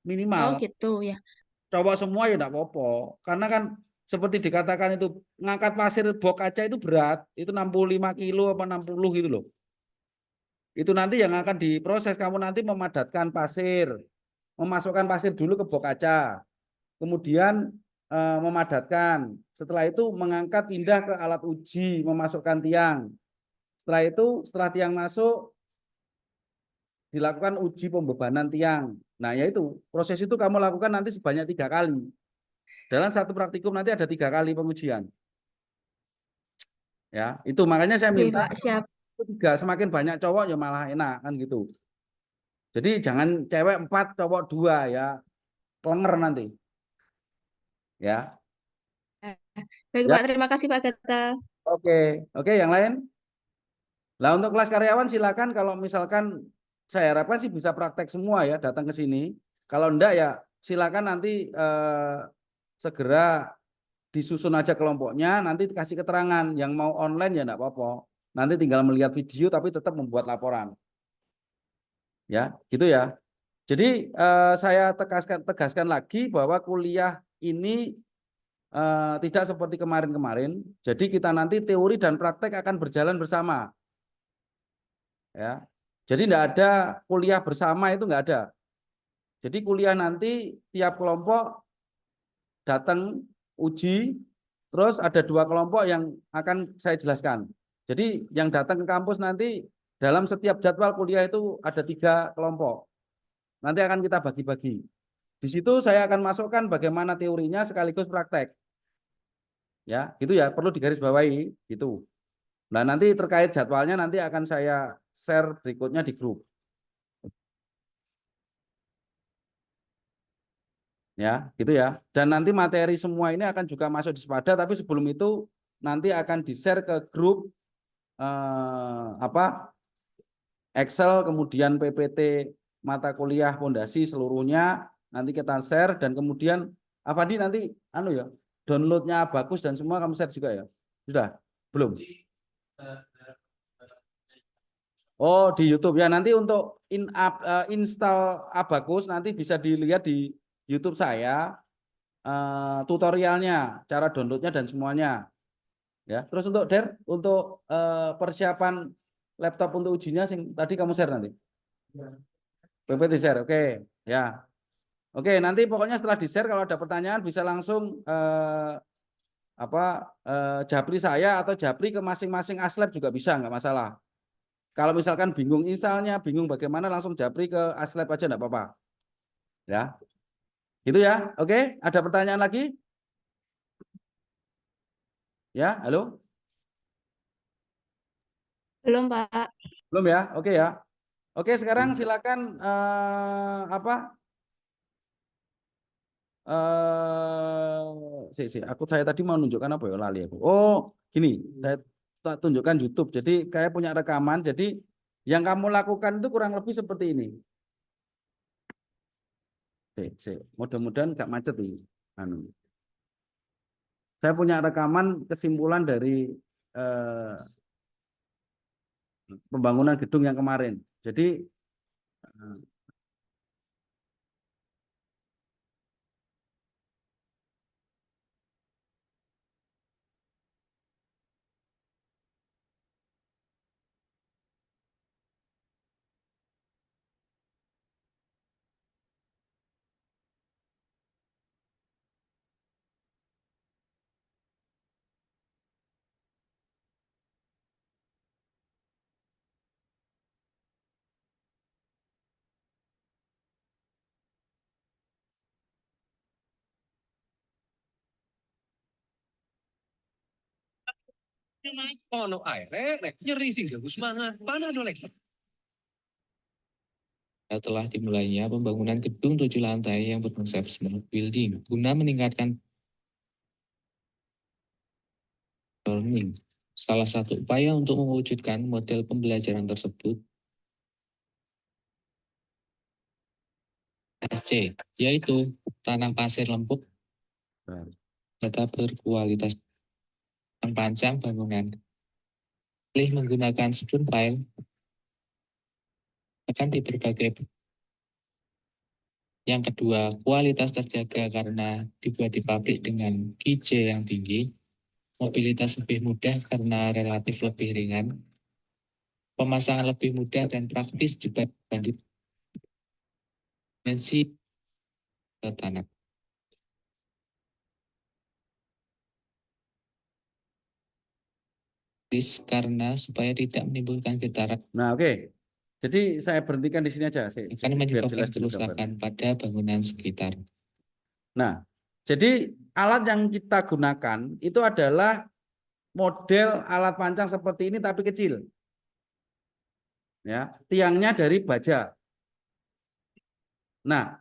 minimal. gitu ya. Cowok semua ya enggak apa-apa. Karena kan seperti dikatakan itu ngangkat pasir bok kaca itu berat, itu 65 kilo apa 60 gitu loh. Itu nanti yang akan diproses, kamu nanti memadatkan pasir, memasukkan pasir dulu ke bok kaca, kemudian memadatkan. Setelah itu mengangkat pindah ke alat uji, memasukkan tiang. Setelah itu, setelah tiang masuk, dilakukan uji pembebanan tiang. Nah, yaitu proses itu kamu lakukan nanti sebanyak 3 kali. Dalam satu praktikum nanti ada 3 kali pengujian. Ya, itu makanya saya Oke minta Pak, siap. 3, semakin banyak cowok ya malah enak kan gitu. Jadi jangan cewek 4, cowok 2 ya, kelenger nanti. Ya, Baik ya, Pak, terima kasih Pak Agatha. oke, yang lain. Nah, untuk kelas karyawan silakan kalau misalkan saya harapkan sih bisa praktek semua ya datang ke sini. Kalau enggak ya silakan nanti segera disusun aja kelompoknya, nanti kasih keterangan. Yang mau online ya enggak apa-apa. Nanti tinggal melihat video tapi tetap membuat laporan. Ya, gitu ya. Jadi saya tegaskan lagi bahwa kuliah ini tidak seperti kemarin-kemarin. Jadi kita nanti teori dan praktek akan berjalan bersama. Ya, jadi tidak ada kuliah bersama, itu nggak ada. Jadi kuliah nanti tiap kelompok datang uji, terus ada 2 kelompok yang akan saya jelaskan. Jadi yang datang ke kampus nanti dalam setiap jadwal kuliah itu ada 3 kelompok. Nanti akan kita bagi-bagi. Di situ saya akan masukkan bagaimana teorinya sekaligus praktek. Ya, gitu ya, perlu digarisbawahi gitu. Nah, nanti terkait jadwalnya nanti akan saya share berikutnya di grup. Ya, gitu ya. Dan nanti materi semua ini akan juga masuk di Sepada, tapi sebelum itu nanti akan di-share ke grup Excel, kemudian PPT mata kuliah fondasi seluruhnya nanti kita share, dan kemudian Afandi nanti ya, downloadnya bagus dan semua kamu share juga ya. Sudah? Belum? Oh, di YouTube ya. Nanti untuk install Abacus nanti bisa dilihat di YouTube saya, tutorialnya, cara downloadnya dan semuanya. Ya. Terus untuk untuk persiapan laptop untuk ujinya tadi kamu share nanti. PPT share. Oke, ya. Oke, nanti pokoknya setelah di-share kalau ada pertanyaan bisa langsung japri saya atau japri ke masing-masing aslab juga bisa, nggak masalah. Kalau misalkan bingung installnya, bingung bagaimana, langsung japri ke aslab aja enggak apa-apa. Ya. Gitu ya. Oke, ada pertanyaan lagi? Ya, halo? Belum Pak. Belum ya? Oke ya. Oke, sekarang silakan saya tadi mau nunjukkan apa ya, lali aku. Oh, gini, saya tunjukkan YouTube. Jadi kayak punya rekaman. Jadi yang kamu lakukan itu kurang lebih seperti ini. Mudah-mudahan nggak macet ini. Saya punya rekaman kesimpulan dari pembangunan gedung yang kemarin. Jadi Ono ae, rek, nyeri sing gabus mangan. Panado lek. Telah dimulainya pembangunan gedung 7 lantai yang berkonsep smart building guna meningkatkan learning. Salah satu upaya untuk mewujudkan model pembelajaran tersebut SC, yaitu tanah pasir lempuk, data berkualitas yang panjang bangunan. Pilih menggunakan spoon file akan di berbagai. Yang kedua, kualitas terjaga karena dibuat di pabrik dengan KJ yang tinggi, mobilitas lebih mudah karena relatif lebih ringan, pemasangan lebih mudah dan praktis dibanding dimensi tanah. Karena supaya tidak menimbulkan getaran. Nah, oke. Jadi saya berhentikan di sini aja sih, Akan biar menyebabkan jelas dulu gambarnya. kerusakan pada bangunan sekitar. Nah, jadi alat yang kita gunakan itu adalah model alat pancang seperti ini tapi kecil. Ya, tiangnya dari baja. Nah,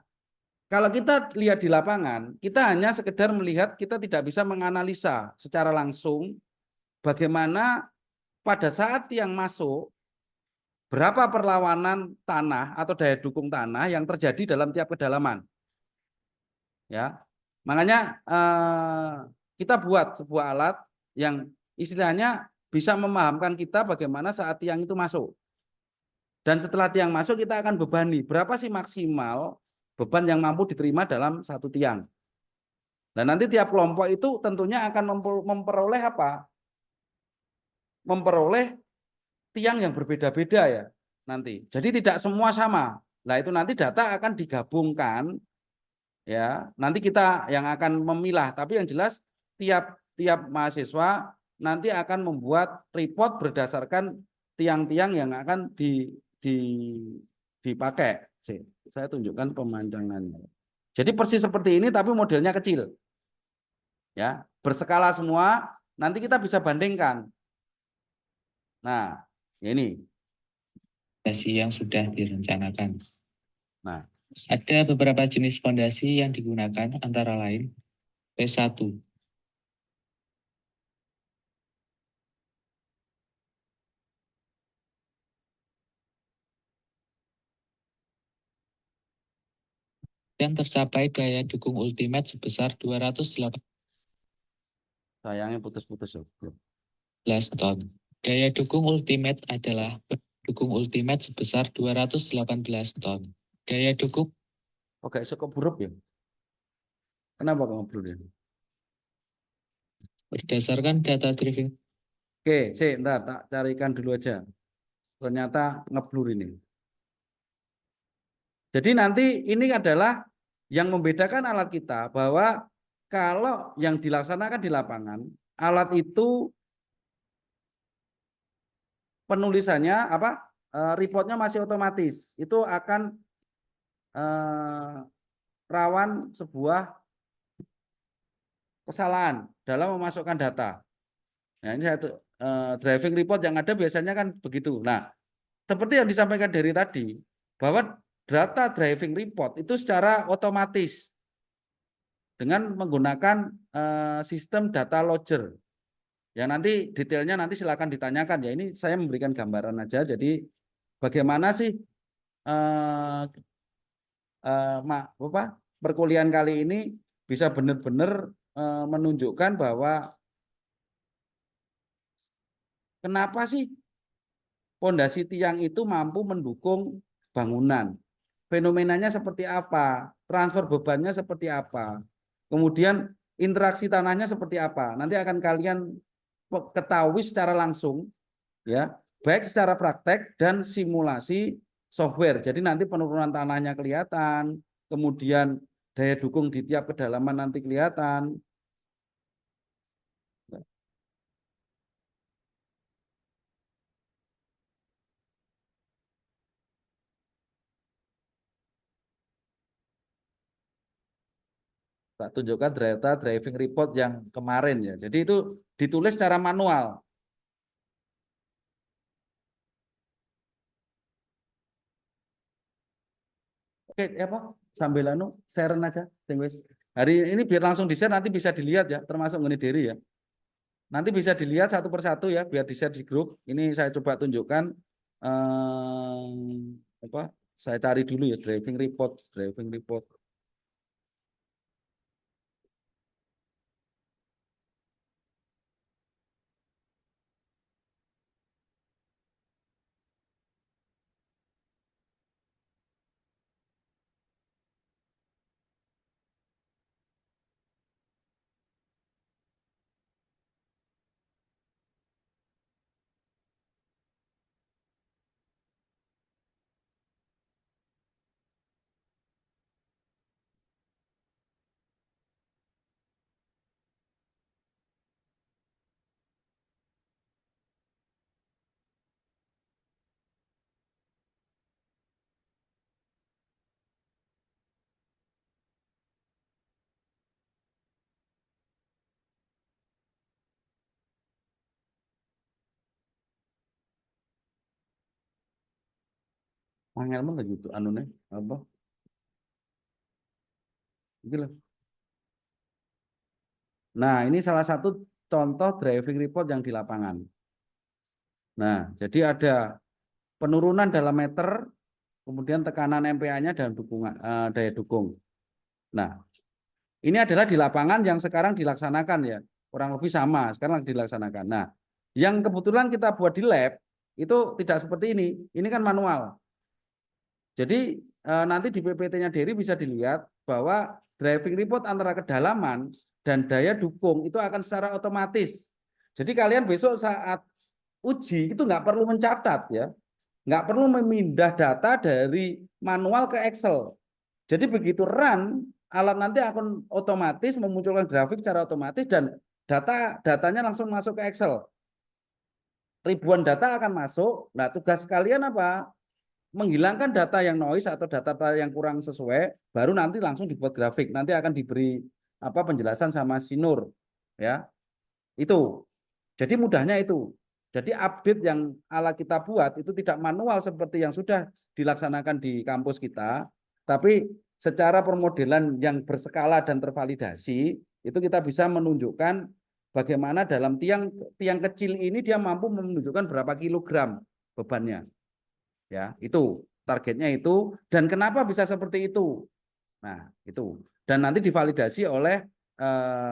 kalau kita lihat di lapangan, kita hanya sekedar melihat, kita tidak bisa menganalisa secara langsung bagaimana pada saat tiang masuk, berapa perlawanan tanah atau daya dukung tanah yang terjadi dalam tiap kedalaman. Ya, makanya kita buat sebuah alat yang istilahnya bisa memahamkan kita bagaimana saat tiang itu masuk. Dan setelah tiang masuk kita akan bebani berapa sih maksimal beban yang mampu diterima dalam satu tiang. Dan nanti tiap kelompok itu tentunya akan memperoleh apa? Memperoleh tiang yang berbeda-beda ya nanti. Jadi tidak semua sama. Nah, itu nanti data akan digabungkan ya. Nanti kita yang akan memilah, tapi yang jelas tiap mahasiswa nanti akan membuat report berdasarkan tiang-tiang yang akan dipakai. Saya tunjukkan pemandangannya. Jadi persis seperti ini tapi modelnya kecil. Ya, berskala semua, nanti kita bisa bandingkan. Nah, ini Yang sudah direncanakan. Nah, ada beberapa jenis fondasi yang digunakan antara lain P1. Yang tercapai daya dukung ultimate sebesar 208. Sayangnya putus-putus. 11 ton. Daya dukung ultimate adalah dukung ultimate sebesar 218 ton. Daya dukung. Oke, cukup buruk ya. Kenapa kamu buruk ya? Berdasarkan data driving. Oke, ntar tak carikan dulu aja. Ternyata ngeblur ini. Jadi nanti ini adalah yang membedakan alat kita bahwa kalau yang dilaksanakan di lapangan, alat itu penulisannya apa? Reportnya masih otomatis. Itu akan rawan sebuah kesalahan dalam memasukkan data. Nah, ini satu driving report yang ada biasanya kan begitu. Nah, seperti yang disampaikan dari tadi, bahwa data driving report itu secara otomatis dengan menggunakan sistem data logger. Ya nanti detailnya nanti silakan ditanyakan ya. Ini saya memberikan gambaran aja. Jadi bagaimana sih perkuliahan kali ini bisa benar-benar menunjukkan bahwa kenapa sih pondasi tiang itu mampu mendukung bangunan. Fenomenanya seperti apa? Transfer bebannya seperti apa? Kemudian interaksi tanahnya seperti apa? Nanti akan kalian ketahui secara langsung ya, baik secara praktek dan simulasi software. Jadi nanti penurunan tanahnya kelihatan, kemudian daya dukung di tiap kedalaman nanti kelihatan. Tak tunjukkan data driving report yang kemarin ya. Jadi itu ditulis secara manual. Oke, apa? Sambil share aja. Hari ini biar langsung di-share nanti bisa dilihat ya, termasuk ngene diri ya. Nanti bisa dilihat satu persatu ya, biar di-share di grup. Ini saya coba tunjukkan apa? Saya cari dulu ya driving report. Angel mah gitu anune apa? Gitu loh. Nah, ini salah satu contoh driving report yang di lapangan. Nah, jadi ada penurunan dalam meter, kemudian tekanan MPa-nya dan daya dukung. Nah, ini adalah di lapangan yang sekarang dilaksanakan ya, kurang lebih sama, sekarang dilaksanakan. Nah, yang kebetulan kita buat di lab itu tidak seperti ini. Ini kan manual. Jadi nanti di PPT-nya Dery bisa dilihat bahwa driving report antara kedalaman dan daya dukung itu akan secara otomatis. Jadi kalian besok saat uji itu nggak perlu mencatat ya, nggak perlu memindah data dari manual ke Excel. Jadi begitu run, alat nanti akan otomatis memunculkan grafik secara otomatis dan datanya langsung masuk ke Excel. Ribuan data akan masuk. Nah, tugas kalian apa? Menghilangkan data yang noise atau data yang kurang sesuai, baru nanti langsung dibuat grafik. Nanti akan diberi penjelasan sama Sinur, ya. Itu. Jadi mudahnya itu. Jadi update yang alat kita buat itu tidak manual seperti yang sudah dilaksanakan di kampus kita, tapi secara permodelan yang berskala dan tervalidasi, itu kita bisa menunjukkan bagaimana dalam tiang kecil ini dia mampu menunjukkan berapa kilogram bebannya. Ya, itu targetnya itu, dan kenapa bisa seperti itu. Nah, itu. Dan nanti divalidasi oleh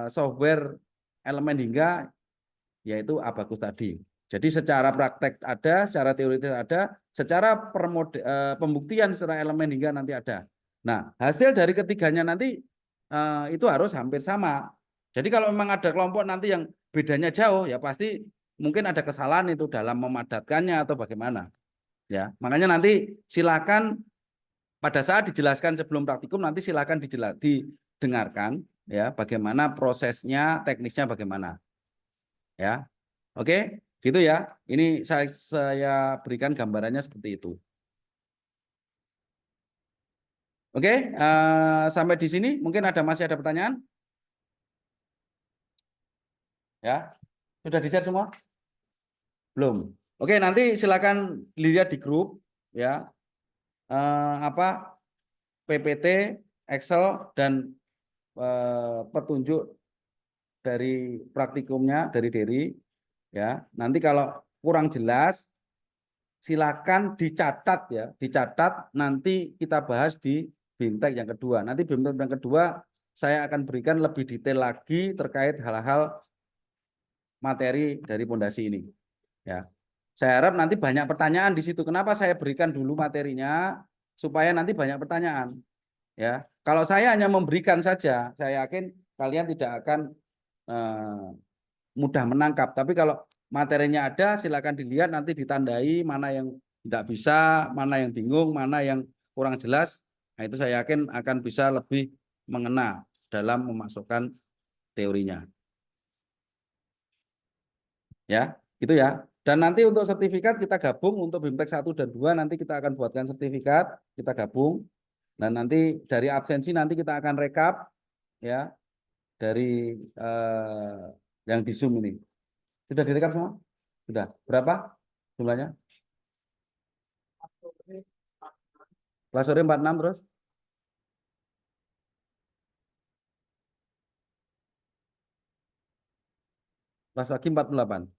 software elemen hingga, yaitu Abacus tadi. Jadi secara praktek ada, secara teoritis ada, secara pembuktian secara elemen hingga nanti ada. Nah, hasil dari ketiganya nanti itu harus hampir sama. Jadi kalau memang ada kelompok nanti yang bedanya jauh, ya pasti mungkin ada kesalahan itu dalam memadatkannya atau bagaimana. Ya, makanya nanti silakan pada saat dijelaskan sebelum praktikum nanti silakan didengarkan ya bagaimana prosesnya, teknisnya bagaimana. Ya. Oke, gitu ya. Ini saya berikan gambarannya seperti itu. Oke, sampai di sini mungkin masih ada pertanyaan? Ya. Sudah di-share semua? Belum. Oke, nanti silakan lihat di grup ya. PPT, Excel dan petunjuk dari praktikumnya dari Dery ya. Nanti kalau kurang jelas silakan dicatat ya, dicatat nanti kita bahas di BIMTEK yang kedua. Nanti BIMTEK yang kedua saya akan berikan lebih detail lagi terkait hal-hal materi dari pondasi ini ya. Saya harap nanti banyak pertanyaan di situ. Kenapa saya berikan dulu materinya supaya nanti banyak pertanyaan. Ya, kalau saya hanya memberikan saja, saya yakin kalian tidak akan mudah menangkap. Tapi kalau materinya ada, silakan dilihat nanti ditandai mana yang tidak bisa, mana yang bingung, mana yang kurang jelas. Nah, itu saya yakin akan bisa lebih mengena dalam memasukkan teorinya. Ya, gitu ya. Dan nanti untuk sertifikat kita gabung untuk BIMTEK 1 dan 2 nanti kita akan buatkan sertifikat, kita gabung. Dan nanti dari absensi nanti kita akan rekap ya dari yang di Zoom ini. Sudah direkap semua? Sudah. Berapa jumlahnya? Kelas sore 46 terus? kelas pagi 48.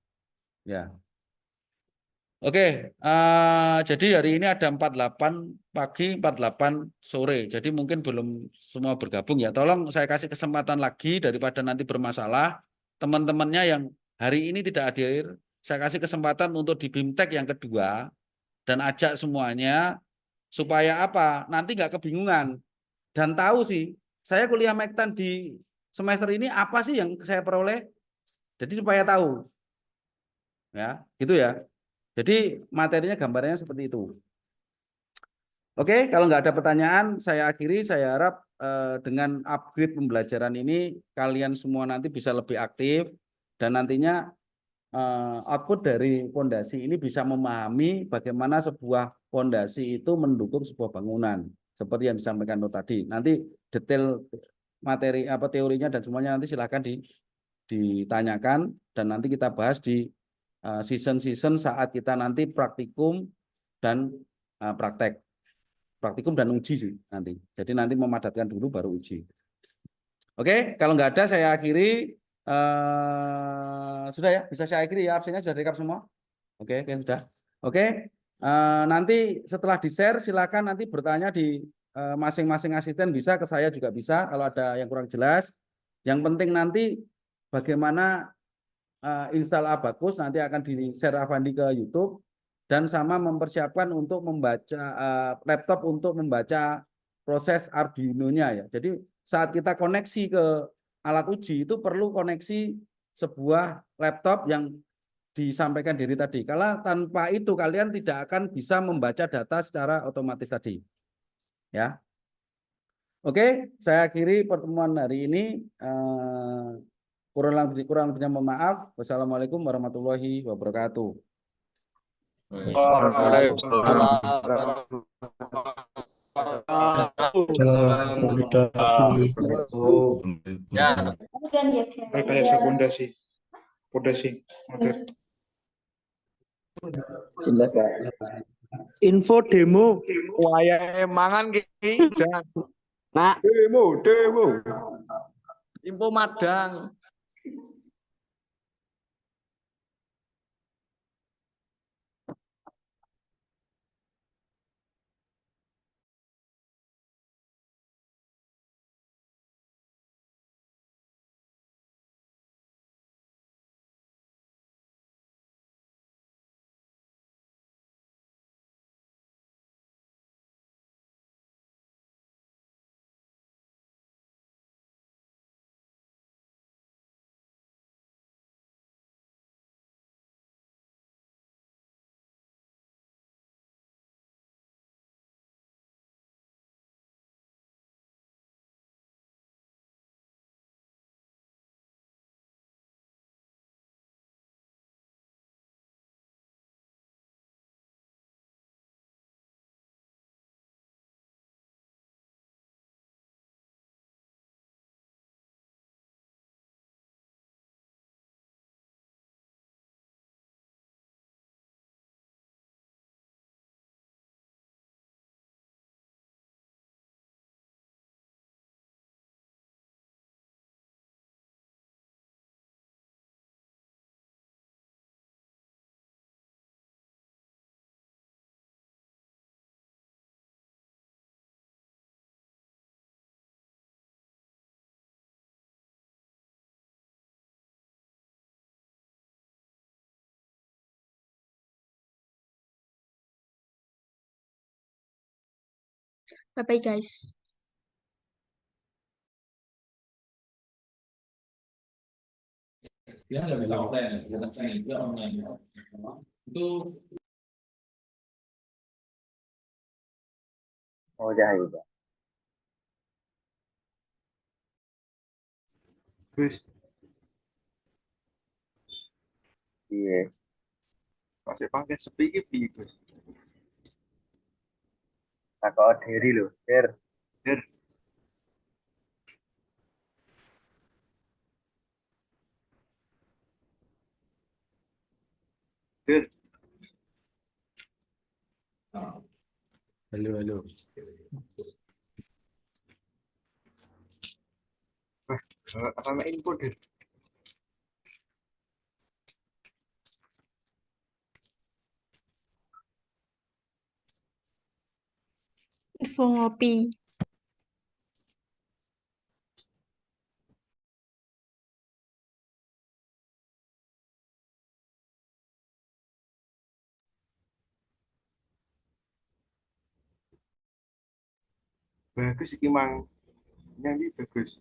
Ya. Oke, jadi hari ini ada 48 pagi, 48 sore. Jadi mungkin belum semua bergabung ya. Tolong saya kasih kesempatan lagi daripada nanti bermasalah. Teman-temannya yang hari ini tidak hadir, saya kasih kesempatan untuk di BIMTEK yang kedua dan ajak semuanya supaya apa? Nanti nggak kebingungan dan tahu sih. Saya kuliah Mektan di semester ini apa sih yang saya peroleh? Jadi supaya tahu, ya, gitu ya. Jadi materinya gambarnya seperti itu. Oke, kalau nggak ada pertanyaan, saya akhiri. Saya harap dengan upgrade pembelajaran ini, kalian semua nanti bisa lebih aktif dan nantinya output dari fondasi ini bisa memahami bagaimana sebuah fondasi itu mendukung sebuah bangunan, seperti yang disampaikan Nur tadi. Nanti detail materi apa teorinya dan semuanya nanti silakan ditanyakan dan nanti kita bahas di season-season saat kita nanti praktikum dan praktikum dan uji sih nanti. Jadi nanti memadatkan dulu baru uji. Oke, kalau nggak ada saya akhiri. Sudah ya, bisa saya akhiri ya, absennya sudah direkap semua. Oke, sudah. Oke, nanti setelah di-share silakan nanti bertanya di masing-masing asisten, bisa ke saya juga bisa kalau ada yang kurang jelas. Yang penting nanti bagaimana install Abacus nanti akan di-share Avandi ke YouTube dan sama mempersiapkan untuk membaca laptop untuk membaca proses Arduino-nya ya. Jadi saat kita koneksi ke alat uji itu perlu koneksi sebuah laptop yang disampaikan diri tadi. Kalau tanpa itu kalian tidak akan bisa membaca data secara otomatis tadi. Ya. Oke, saya akhiri pertemuan hari ini. Kurang lebihnya mohon maaf. Wassalamualaikum warahmatullahi wabarakatuh. Rekayasa pondasi materi. Info demo. Wayahe mangan ki. Nak, Demo. info madang. Bye-bye guys. Dia nggak bisa offline, dia online. Itu Oh, jahil, Pak. Gus, Iya. masih pakai sepi ki piye, Gus? Takut diri loh, Der. Der. Halo. Apa info, Der? Info ngopi. Bagus iki mang nyanyi bagus.